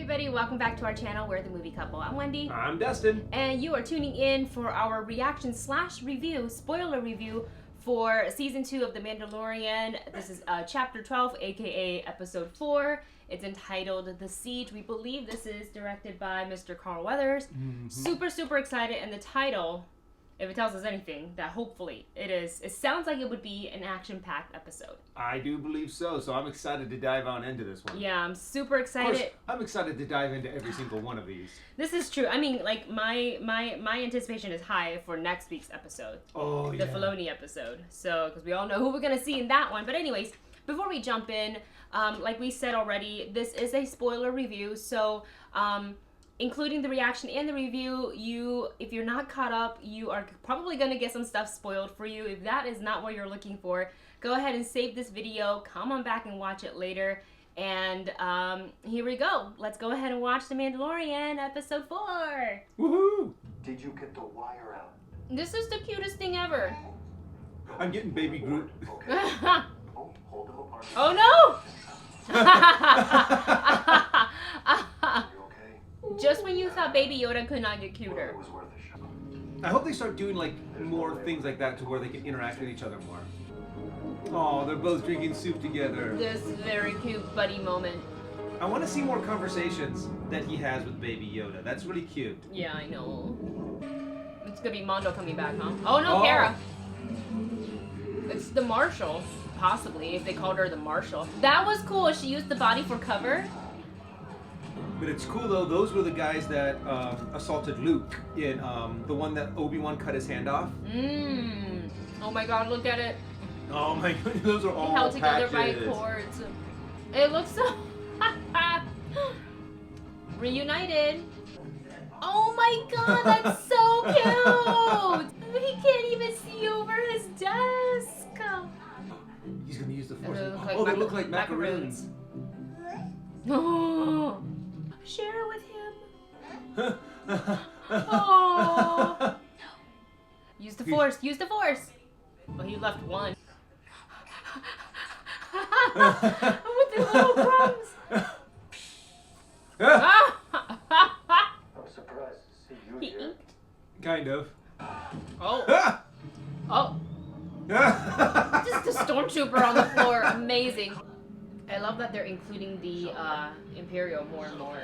everybody, welcome back to our channel, We're the Movie Couple. I'm Wendy. I'm Dustin. And you are tuning in for our reaction / review, spoiler review for Season 2 of The Mandalorian. This is Chapter 12, aka Episode 4. It's entitled The Siege. We believe this is directed by Mr. Carl Weathers. Mm-hmm. Super excited, and the title, if it tells us anything, that hopefully it is. It sounds like it would be an action-packed episode. I do believe so, so I'm excited to dive on into this one. Yeah, I'm super excited. Of course, I'm excited to dive into every single one of these. This is true. I mean, like, my anticipation is high for next week's episode. Oh, the Filoni episode. So, because we all know who we're going to see in that one. But anyways, before we jump in, like we said already, this is a spoiler review. So, including the reaction and the review, if you're not caught up, you are probably going to get some stuff spoiled for you. If that is not what you're looking for, go ahead and save this video, come on back and watch it later, and here we go. Let's go ahead and watch The Mandalorian Episode 4. Woohoo! Did you get the wire out? This is the cutest thing ever. I'm getting Baby Groot. Okay. Oh, hold them apart. Oh no! You okay? Just when you thought Baby Yoda could not get Well, cuter. it was worth a shot. I hope they start doing like more things like that to where they can interact with each other more. Oh, they're both drinking soup together. This very cute buddy moment. I want to see more conversations that he has with Baby Yoda. That's really cute. Yeah, I know. It's gonna be Mondo coming back, huh? Oh no, Oh. Kara. It's the Marshal, possibly, if they called her the Marshal. That was cool. She used the body for cover. But it's cool though, those were the guys that assaulted Luke in the one that Obi-Wan cut his hand off. Oh my god, look at it. Oh my goodness, those are all Held together patches. by cords. It looks so... Reunited. Oh my god, that's so cute! He can't even see over his desk. He's gonna use the force. They look like They look like macaroons. Oh, share it with him. Oh. Use the force. Use the force. Well, he left one. With the little crumbs. I was surprised to see you He here. inked. Kind of. Oh. Oh. Just the stormtrooper on the floor. Amazing. I love that they're including the Imperial more and more.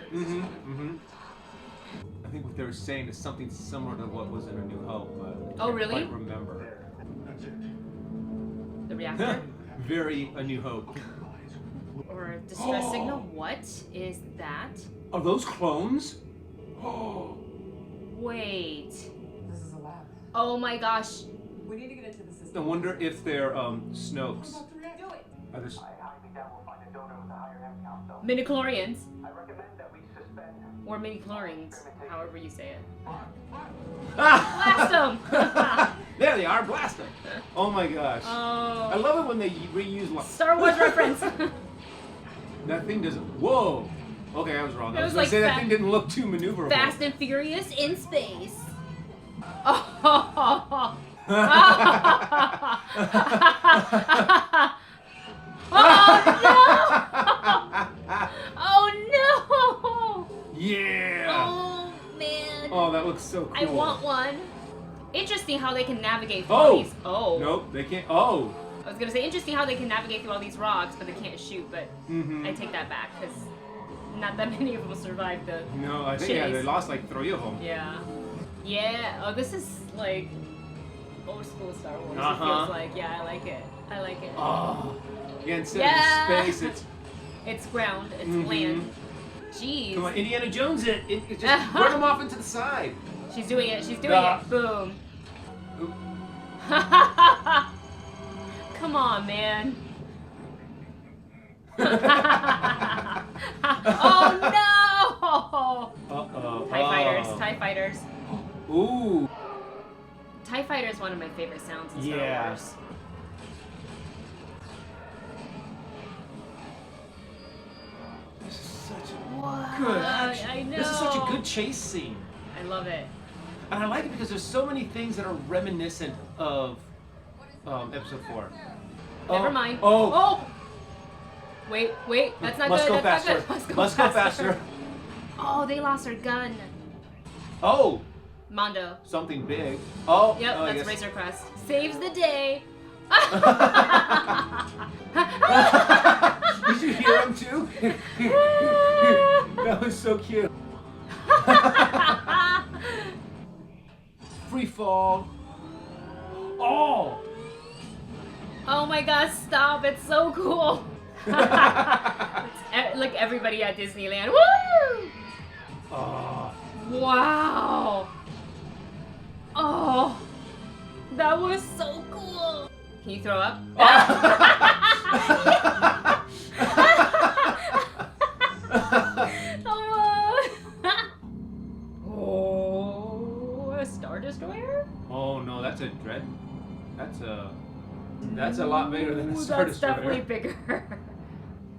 I think what they were saying is something similar to what was in A New Hope, but I Oh, can't really? quite remember. There. That's it. The reactor. Very A New Hope. Or distress signal. What is that? Are those clones? Oh. Wait. This is a lab. Oh my gosh. We need to get into the system. I wonder if they're Snokes. Do it. Are there... I highly doubt we'll find a donor with a higher M count, though. Midichlorians. I recommend that we suspend. Or midichlorians. However you say it. Blast them! There they are, blast them! Oh my gosh. I Oh. love it when they reuse lines. Star Wars reference. That thing doesn't... Whoa! Okay, I was wrong. It I was was like gonna say that fa- thing didn't look too maneuverable. Fast and Furious in space. Oh. Oh no! Yeah! Oh man! Oh, that looks so cool. I want one. Interesting how they can navigate through all these. Oh. Nope, they can't. Oh! I was gonna say interesting how they can navigate through all these rocks, but they can't shoot. But I take that back because not that many of them survived the. No, I think chase. they lost like 3 of them. Yeah. Yeah. Oh, this is like old school Star Wars. It Uh-huh. feels like. Yeah, I like it. I like it. Oh. Yeah, instead Yeah. of in space, It's ground. It's land. Jeez. Come on, Indiana Jones it just run them off into the side. She's doing it. She's doing Duh. it. Boom. Oop. Come on, man. Oh no! Uh-oh. TIE fighters. TIE fighters. Ooh. TIE fighter is one of my favorite sounds in Star Yeah. Wars. This is such a What? good action. I know. This is such a good chase scene. I love it. And I like it because there's so many things that are reminiscent of episode 4. Never mind. Oh. Wait, that's not Must good. go That's faster. not good. Must go faster. Oh, they lost their gun. Oh, Mondo. something big. Oh, Yep, oh, I that's guess- Razor Crest. Saves the day. Did you hear him too? That was so cute. Free fall. Oh! Oh my god, stop. It's so cool. Like everybody at Disneyland. Woo! Oh. Wow. Oh. That was so cool. Can you throw up? Oh, a Star Destroyer? Oh no, that's a dread. That's a lot bigger than a Star That's Destroyer. definitely bigger.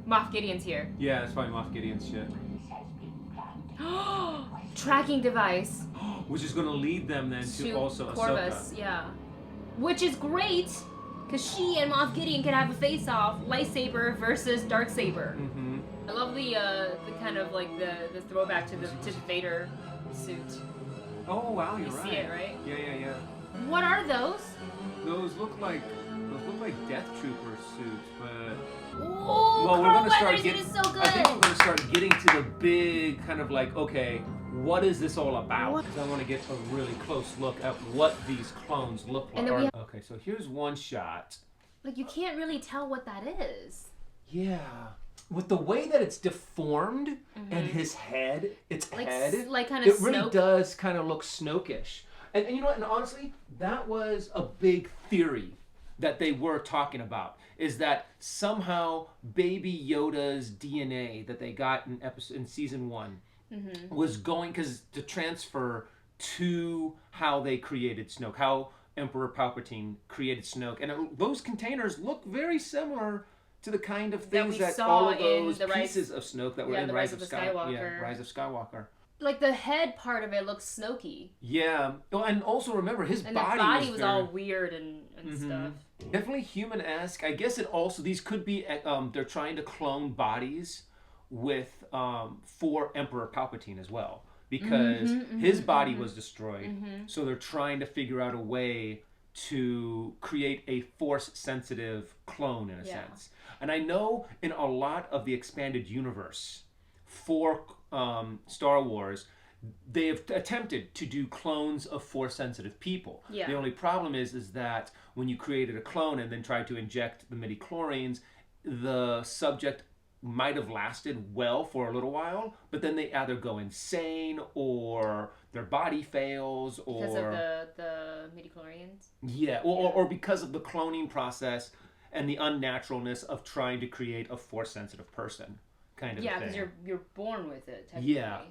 Moff Gideon's here. Yeah, that's probably Moff Gideon's shit. Tracking device Which is gonna lead them then to also Corvus, Ahsoka. yeah. Which is great, because she and Moff Gideon can have a face-off, lightsaber versus darksaber. Mm-hmm. I love the kind of like the throwback to the Vader suit. Oh wow, you're You right. see it, right? Yeah. What are those? Those look like Death Trooper suits, but Oh, well, we're Carl gonna start Weathers, getting. it is so good. I think we're gonna start getting to the big kind of like, okay, what is this all about? What? 'Cause I want to get a really close look at what these clones look like. And then we Okay, so here's one shot. Like you can't really tell what that is. Yeah, with the way that it's deformed and his head, its Like head, like kind it of really Snoke. does kind of look Snokish. And you know what? And honestly, that was a big theory that they were talking about. Is that somehow Baby Yoda's DNA that they got in season 1 was going to transfer to how they created Snoke, how Emperor Palpatine created Snoke, and those containers look very similar to the kind of things we that saw all of in those the Rise- pieces of Snoke that were yeah, in the Rise Rise of of the Skywalker. Yeah, Rise of Skywalker. Like the head part of it looks Snokey. Yeah. Oh, and also remember his And body the body was very- all weird and stuff. Definitely human-esque. I guess it also, these could be, they're trying to clone bodies with, for Emperor Palpatine as well. Because his body was destroyed. So they're trying to figure out a way to create a Force-sensitive clone, in a sense. And I know in a lot of the expanded universe for Star Wars, they have attempted to do clones of Force-sensitive people. Yeah. The only problem is that when you created a clone and then tried to inject the midi-chlorians, the subject might have lasted well for a little while, but then they either go insane or their body fails, or Because of the midichlorians. yeah, or because of the cloning process and the unnaturalness of trying to create a Force-sensitive person, kind of Yeah, thing. because you're born with it, technically. Yeah.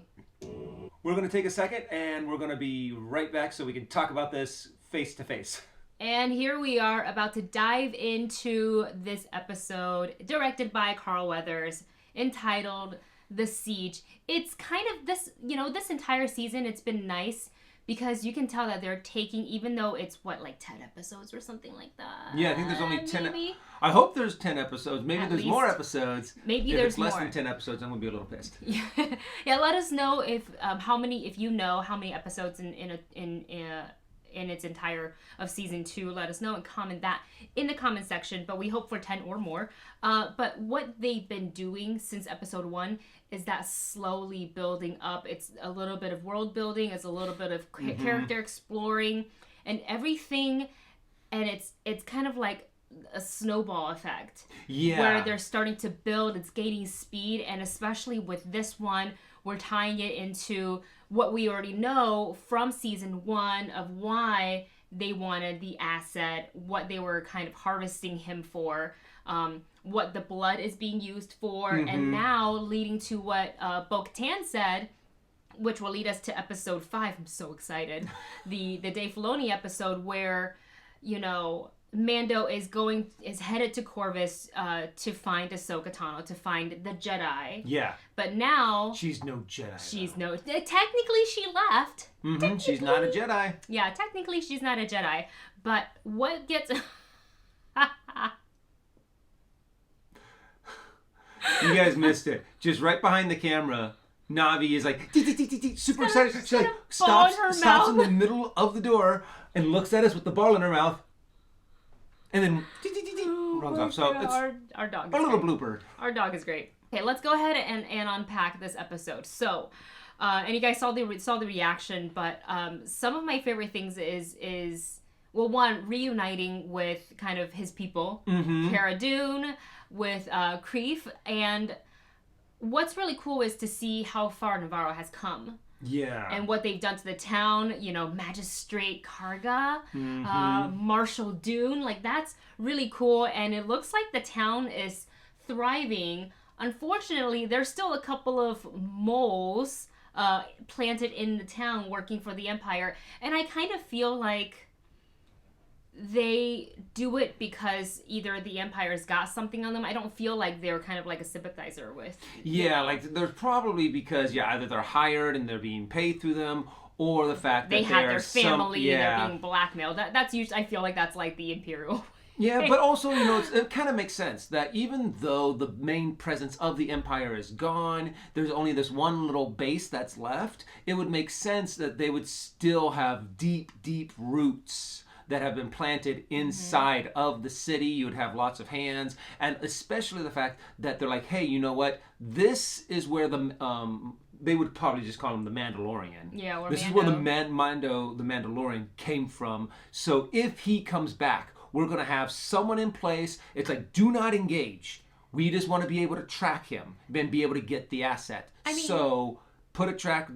We're going to take a second, and we're going to be right back so we can talk about this face to face. And here we are about to dive into this episode directed by Carl Weathers, entitled The Siege. It's kind of this entire season, it's been nice because you can tell that they're taking, even though it's like 10 epitions or something like that. Yeah, I think there's only 10. Maybe? I hope there's 10 episodes. Maybe At there's more least. episodes. Maybe if there's it's less more. than 10 episodes, I'm going to be a little pissed. Yeah, let us know if if you know how many episodes in its entire of season 2. Let us know and comment that in the comment section, but we hope for 10 or more. But what they've been doing since episode 1 is that slowly building up. It's a little bit of world building, it's a little bit of character exploring and everything, and it's kind of like a snowball effect. Yeah. Where they're starting to build, it's gaining speed, and especially with this one, we're tying it into what we already know from season 1 of why they wanted the asset, what they were kind of harvesting him for, what the blood is being used for, and now leading to what Bo-Katan said, which will lead us to episode 5. I'm so excited. the Dave Filoni episode where, Mando is headed to Corvus to find Ahsoka Tano, to find the Jedi. Yeah. But now She's no Jedi. technically she left. She's not a Jedi. Yeah, technically she's not a Jedi. But what gets You guys missed it. Just right behind the camera, Navi is like super excited. She like ball in her stops in mouth. the middle of the door and looks at us with the ball in her mouth, and then runs off. So it's our dog. a Is little great. blooper. Our dog is great. Okay, let's go ahead and unpack this episode. So, and you guys saw the reaction, but some of my favorite things is well, one, reuniting with kind of his people, Cara Dune, with Kreef, and what's really cool is to see how far Navarro has come. Yeah. And what they've done to the town, you know, Magistrate Karga, Marshal Dune, like that's really cool. And it looks like the town is thriving. Unfortunately, there's still a couple of moles planted in the town working for the Empire. And I kind of feel like they do it because either the Empire's got something on them. I don't feel like they're kind of like a sympathizer with. Yeah, like there's probably because either they're hired and they're being paid through them, or the fact that They have their some- family, they're being blackmailed. That's usually, I feel like that's like the Imperial. Yeah, but also, you know, it kind of makes sense that even though the main presence of the Empire is gone, there's only this one little base that's left, it would make sense that they would still have deep, deep roots that have been planted inside of the city. You would have lots of hands, and especially the fact that they're like, hey, you know what? This is where the they would probably just call him the Mandalorian. Yeah, or this Mando. is where the Mandalorian came from. So if he comes back, we're going to have someone in place. It's like, do not engage. We just want to be able to track him and be able to get the asset. I mean, so put a track.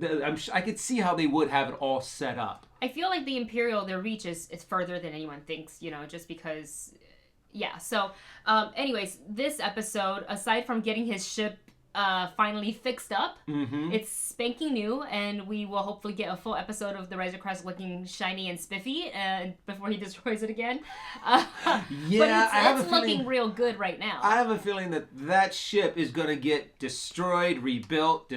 I could see how they would have it all set up. I feel like the Imperial, their reach is further than anyone thinks, you know, just because, yeah. So, anyways, this episode, aside from getting his ship finally fixed up, it's spanking new, and we will hopefully get a full episode of the Razor Crest looking shiny and spiffy before he destroys it again. Yeah, but it's looking real good right now. I have a feeling that ship is going to get destroyed, rebuilt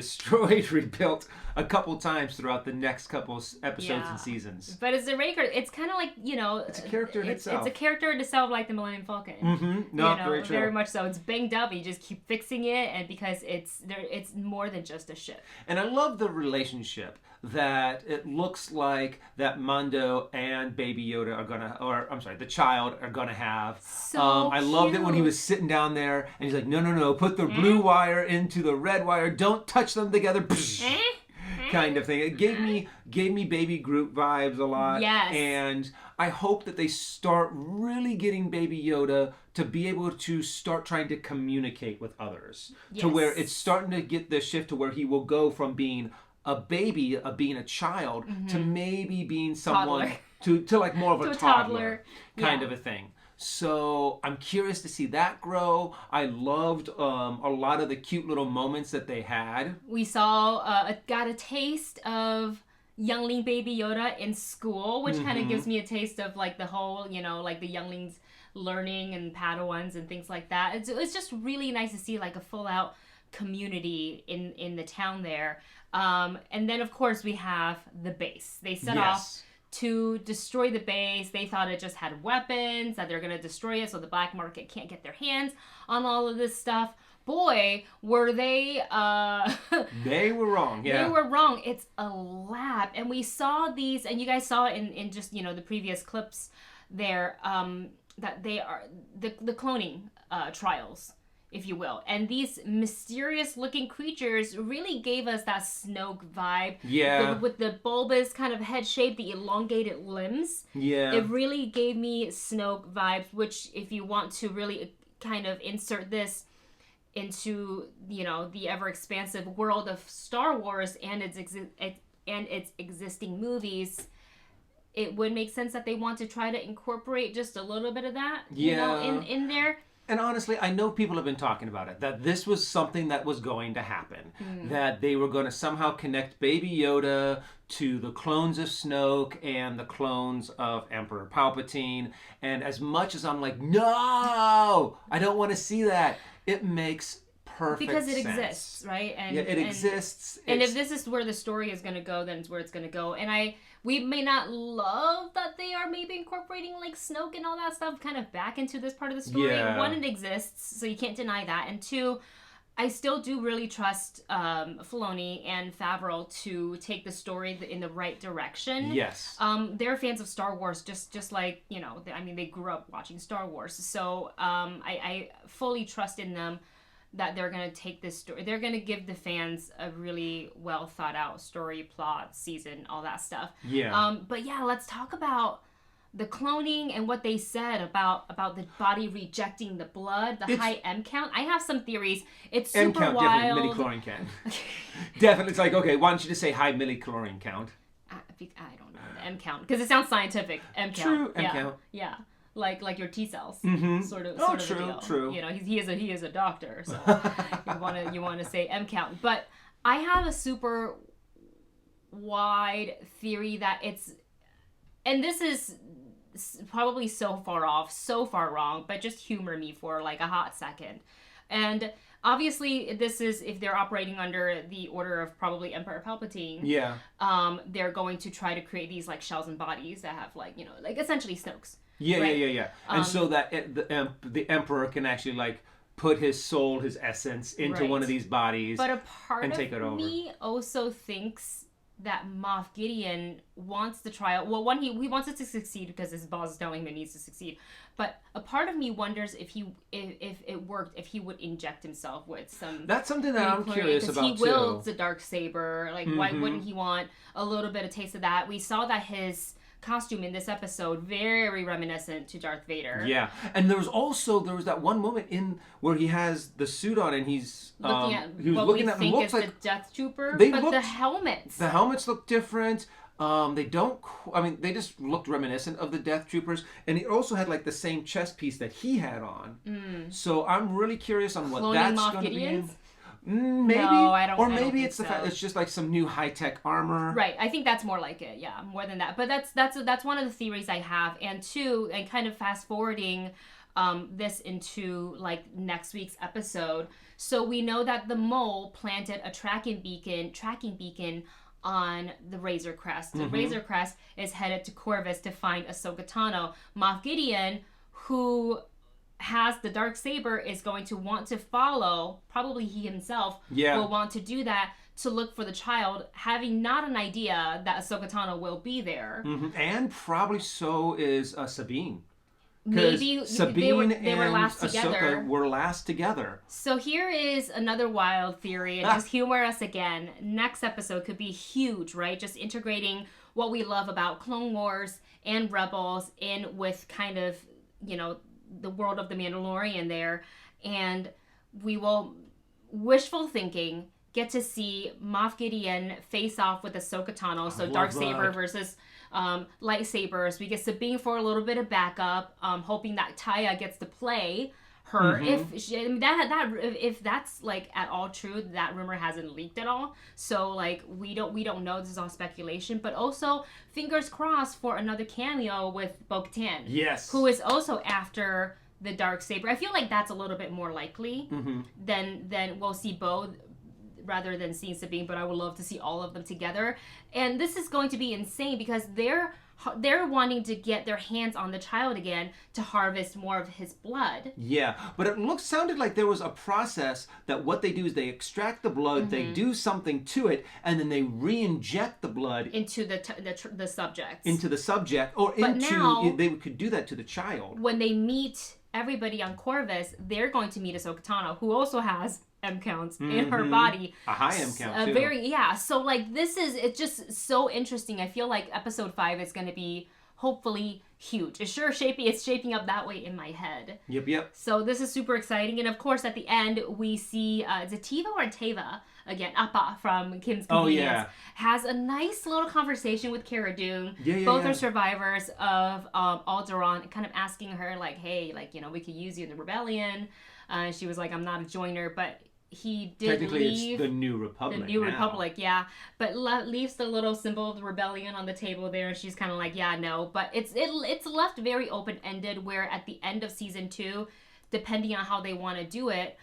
a couple times throughout the next couple episodes and seasons. But it's a Raker. It's kind of like, you know, it's a character in itself. It's a character in itself, like the Millennium Falcon. No, you know, very true. Very much so. It's banged up. You just keep fixing it, and because it's more than just a ship. And I love the relationship that it looks like that Mando and Baby Yoda are gonna, the child are gonna have. So I loved it when he cute. was sitting down there and he's like, no, put the blue wire into the red wire. Don't touch them together. Kind of thing. It gave me Baby Groot vibes a lot. Yes. And I hope that they start really getting Baby Yoda to be able to start trying to communicate with others. Yes. To where it's starting to get the shift to where he will go from being a baby, being a child, to maybe being someone to like more of a toddler kind of a thing. So I'm curious to see that grow. I loved a lot of the cute little moments that they had. We saw, got a taste of youngling Baby Yoda in school, which kind of gives me a taste of like the whole, you know, like the younglings learning and Padawans and things like that. It's just really nice to see like a full out community in the town there. And then of course we have the base. They set off to destroy the base. They thought it just had weapons, that they're going to destroy it so the black market can't get their hands on all of this stuff. Boy, were they... They were wrong, yeah. They were wrong. It's a lab. And we saw these, and you guys saw it in just, you know, the previous clips there, that they are the cloning trials, if you will. And these mysterious looking creatures really gave us that Snoke vibe. Yeah. With the bulbous kind of head shape, the elongated limbs. Yeah. It really gave me Snoke vibes, which if you want to really kind of insert this into, you know, the ever expansive world of Star Wars and its existing movies, it would make sense that they want to try to incorporate just a little bit of that, you know, in there. And honestly, I know people have been talking about it, that this was something that was going to happen. That they were going to somehow connect Baby Yoda to the clones of Snoke and the clones of Emperor Palpatine. And as much as I'm like, no, I don't want to see that, it makes perfect sense. Because it exists, right? And, it exists. And if this is where the story is going to go, then it's where it's going to go. And we may not love that they are maybe incorporating like Snoke and all that stuff kind of back into this part of the story. Yeah. One, it exists, so you can't deny that. And two, I still do really trust Filoni and Favreau to take the story in the right direction. Yes. They're fans of Star Wars, just like, they grew up watching Star Wars. So I fully trust in them that they're going to take this story. They're going to give the fans a really well thought out story, plot, season, all that stuff. Yeah. But yeah, let's talk about the cloning and what they said about the body rejecting the blood, the high M count. I have some theories. It's super M count, wild. definitely midi-chlorine count. Definitely, it's like, okay, why don't you just say high midi-chlorine count? I don't know the M count because it sounds scientific. M count. True, M count. Yeah. Like your T cells, sort of. Oh, sort true, of a deal. true. He is a doctor, so you want to say M count. But I have a super wide theory that it's, and this is probably so far off, so far wrong, but just humor me for like a hot second. And obviously, this is if they're operating under the order of probably Emperor Palpatine. Yeah. They're going to try to create these like shells and bodies that have like essentially Snoke's. Yeah, right? yeah. And so that the Emperor can actually like put his soul, his essence into one of these bodies, but a part and of take it over. Me also thinks that Moff Gideon wants the trial. Well, one, he wants it to succeed because his boss is telling him it needs to succeed. But a part of me wonders if it worked, if he would inject himself with some. That's something that I'm curious about too. He wields the dark saber. Like, why wouldn't he want a little bit of taste of that? We saw that his costume in this episode very reminiscent to Darth Vader. Yeah, and there was that one moment in where he has the suit on and he's looking at he was what looking we at think looks is like the Death Trooper, but the helmets. The helmets look different. They don't. I mean, they just looked reminiscent of the Death Troopers, and he also had like the same chest piece that he had on. So I'm really curious on what that's going to be. Maybe, no, I don't. Or I maybe don't think it's the so. fact it's just like some new high tech armor. Right, I think that's more like it. Yeah, more than that. But that's one of the theories I have. And two, and kind of fast forwarding this into like next week's episode. So we know that the mole planted a tracking beacon on the Razor Crest. The Razor Crest is headed to Corvus to find Ahsoka Tano. Moff Gideon, who has the dark saber, is going to want to follow, probably he himself will want to do that to look for the child, having not an idea that Ahsoka Tano will be there. And probably so is Sabine. Maybe Sabine they were last and together. Ahsoka were last together. So here is another wild theory, and just humor us again. Next episode could be huge, right? Just integrating what we love about Clone Wars and Rebels in with kind of, the world of the Mandalorian there, and we will, wishful thinking, get to see Moff Gideon face off with Ahsoka Tano. So dark saber versus lightsabers. We get Sabine for a little bit of backup, hoping that Taya gets to play her. If that's like at all true, that rumor hasn't leaked at all. So like we don't know. This is all speculation. But also fingers crossed for another cameo with Bo-Katan. Yes. Who is also after the dark saber. I feel like that's a little bit more likely than we'll see Bo rather than seeing Sabine. But I would love to see all of them together. And this is going to be insane because they're wanting to get their hands on the child again to harvest more of his blood. Yeah, but it sounded like there was a process that what they do is they extract the blood, they do something to it, and then they re-inject the blood into the subject. Into the subject, or now, they could do that to the child. When they meet everybody on Corvus, they're going to meet Ahsoka Tano, who also has M counts in her body. A high M count too. So like it's just so interesting. I feel like episode 5 is going to be hopefully huge. It's shaping up that way in my head. Yep. So this is super exciting. And of course at the end we see is it Tiva or Teva? Again, Appa from Kim's Convenience has a nice little conversation with Cara Dune. Both are survivors of Alderaan, kind of asking her like, hey, like, we could use you in the rebellion. She was like, I'm not a joiner, but he did technically leave. It's the New Republic. The New Republic, yeah. But leaves the little symbol of the rebellion on the table there, and she's kind of like, yeah, no. But it's left very open-ended, where at the end of season 2, depending on how they want to do it,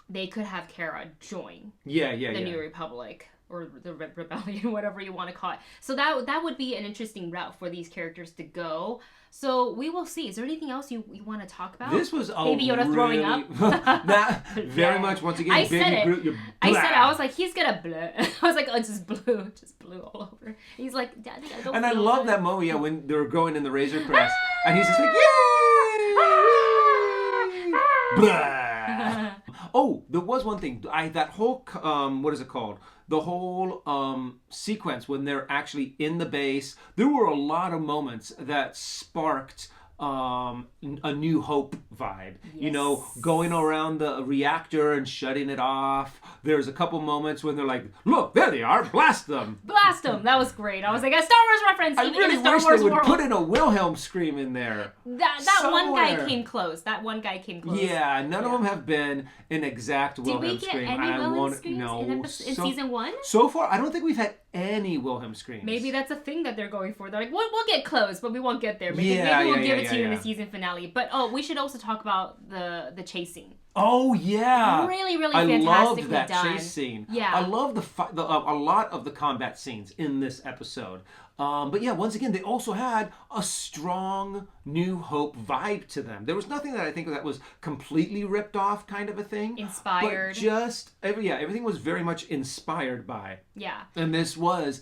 they could have Kara join Yeah. the New Republic or the Rebellion, whatever you want to call it. So that would be an interesting route for these characters to go. So we will see. Is there anything else you want to talk about? This was Baby Yoda throwing up. That very much. Once again, I Baby said it. Groot. You're I blah. said it. I was like, he's gonna bleh. I was like, oh, it's just blue all over. He's like, Daddy, I don't. And I feel love good. that moment, yeah, when they're going in the Razor Crest, and he's just like, yay! Blah. Oh, there was one thing. That whole what is it called? The whole sequence when they're actually in the base. There were a lot of moments that sparked a New Hope vibe. You know, going around the reactor and shutting it off. There's a couple moments when they're like, look, there they are, blast them. Blast him! That was great. I was like, a Star Wars reference. I even really in a Star wish Wars they would world. put in a Wilhelm scream in there. That one guy somewhere. came close. That one guy came close. Yeah, none of them have been an exact Did Wilhelm we get scream. any and I Wilhelm want screams no. in season 1? So far, I don't think we've had any Wilhelm screams. Maybe that's a thing that they're going for. They're like, we'll get close, but we won't get there. Maybe Yeah, we'll yeah, give yeah, it to you in yeah. the season finale. But we should also talk about the chasing. Oh yeah, Really, really I fantastically loved that done. chase scene. Yeah. I love a lot of the combat scenes in this episode. But yeah, once again, they also had a strong New Hope vibe to them. There was nothing that I think that was completely ripped off, kind of a thing. Inspired. But just everything was very much inspired by. Yeah. And this one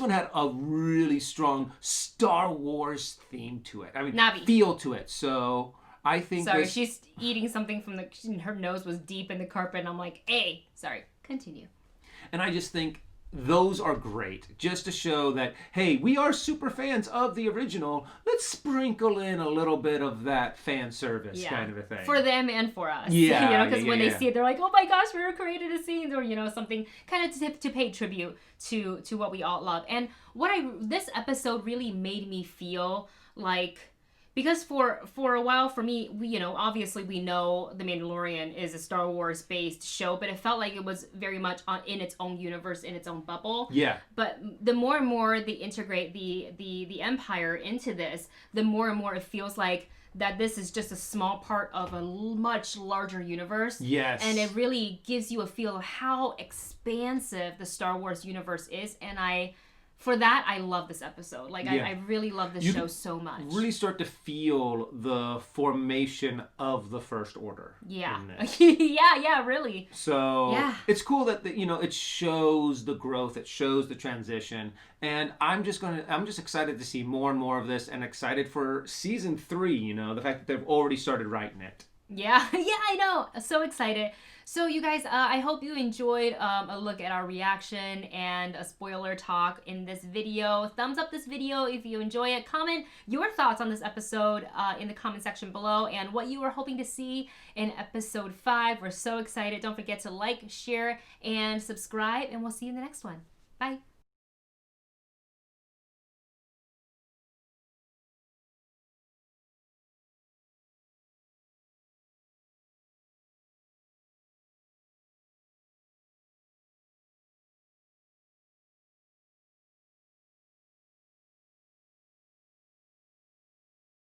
had a really strong Star Wars theme to it. I mean, Navi. feel to it. So I think Sorry, this, she's eating something from her nose was deep in the carpet, and I'm like, hey, sorry, continue. and I just think those are great, just to show that, hey, we are super fans of the original. Let's sprinkle in a little bit of that fan service kind of a thing. For them and for us. Yeah, because yeah, when yeah. they see it, they're like, oh my gosh, we recreated a scene, or, something kind of to pay tribute to what we all love. And this episode really made me feel like, because for a while for me, obviously we know The Mandalorian is a Star Wars based show, but it felt like it was very much in its own universe, in its own bubble. Yeah. But the more and more they integrate the Empire into this, the more and more it feels like that this is just a small part of a much larger universe. Yes. And it really gives you a feel of how expansive the Star Wars universe is, and for that, I love this episode. Like, Yeah. I really love this show so much. Really start to feel the formation of the First Order. Yeah. in this. yeah, really. So Yeah. it's cool that it shows the growth, it shows the transition, and I'm just excited to see more and more of this, and excited for season 3. The fact that they've already started writing it. Yeah, I know. So excited. So you guys, I hope you enjoyed a look at our reaction and a spoiler talk in this video. Thumbs up this video if you enjoy it. Comment your thoughts on this episode in the comment section below, and what you were hoping to see in episode 5. We're so excited. Don't forget to like, share, and subscribe, and we'll see you in the next one. Bye.